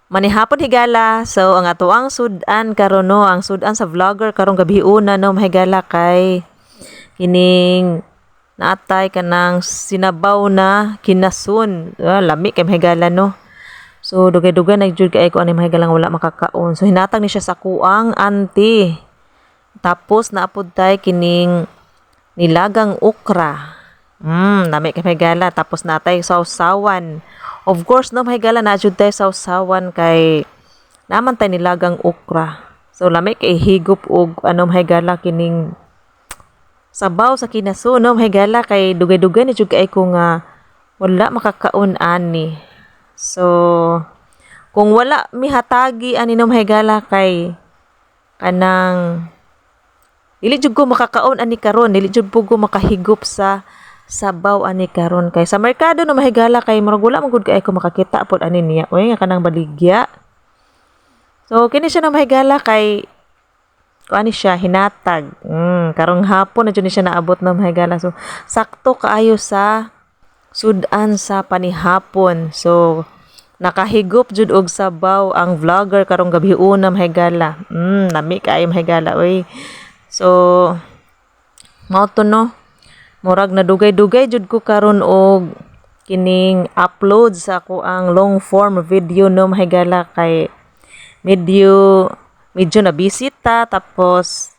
Manihapon higala. So ang ato ang sudan karon no, ang sudan sa vlogger karong gabi una no mahigala kay kining naatay kanang sinabaw na kinasun. Lami kay mahigala no. So dugay-dugay na jud kay ko ani mahigalang wala makakaon. So hinatag ni siya sa kuang auntie. Tapos naapod tay kining nilagang okra. Lami kay mahigala. Tapos natay sausawan. Of course, no, mahigala na jud tayo sausawan kay naman tayo nilagang okra. So, lami kay higop og mahigala kining sabaw sa kinaso, no, mahigala kay dugay-dugay ni jud kay ko nga wala makakaon ani. So, kung wala mihatagi ani no mahigala kay kanang dili jud ko makakaon ani karon, dili jud po ko makahigop sa sabaw ani karon kay sa merkado no mahigala kay murag wala man gud kay ko makakita pod ani niya oy nga kanang baligya. So kini siya na mahigala kay kuani siya hinatag. Karong hapon na jud ni siya naabot na mahigala. So sakto kaayo sa sudan sa panihapon. So nakahigop jud og sabaw ang vlogger karong gabi una mahigala. Lami kaayo mahigala oy. So mao to no. Murag na dugay-dugay jud ko karon og kining upload sa ako ang long form video no mahigala kay medyo na bisita tapos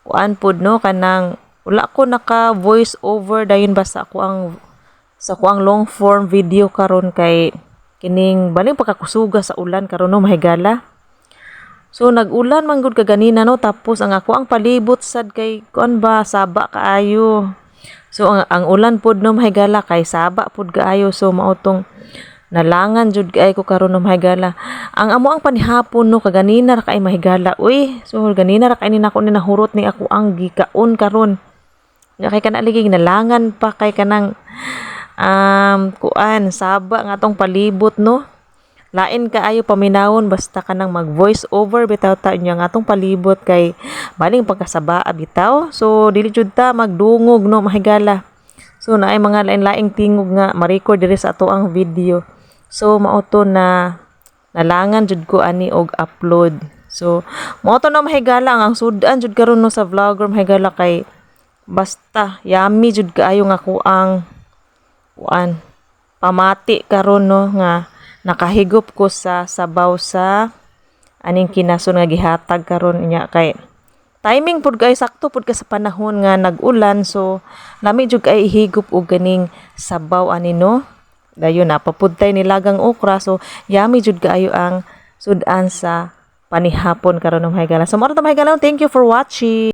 kuan pod no kanang wala ko naka voice over dayon ba sa ako ang long form video karon kay kining baling pagkakusuga sa ulan karon no mahigala. So nag-ulan man gud kaganina no tapos ang ako ang palibot sad kay kuan ba saba kaayo. So ang ulan pod no mahigala kay saba pod kaayo so mao tong nalangan jud kay ko karon no mahigala. Ang amo ang panihapon no kaganina ra kay mahigala. Uy, so ganina ra kay ni nako ni nahurot ni ako ang gikaon karon. Nga kay kana ligig nalangan pa kay kanang kuan saba nga tong palibot no. Lain kaayo paminawon basta kanang mag voice over bitaw ta nya nga atong palibot kay baling pagkasaba bitaw. So dili jud ta magdungog no mahigala. So naay mga lain-laing tingog nga ma-record diri sa ato ang video. So mao to na nalangan jud ko ani og upload. So mao to na mahigala ang sudan jud karon no sa vlogger mahigala kay basta yummy jud kaayo nga ko ang kuan pamati karon no nga nakahigop ko sa sabaw sa aning kinason nga gihatag karon niya kay timing pud kay sakto pud ka sa panahon nga nag-ulan so lami jud kay ihigop og ganing sabaw ani no. Dayon na papud tay nilagang okra so yummy jud kaayo ang sudan sa panihapon karon mahigala. So mo ra ta mahigala. Thank you for watching.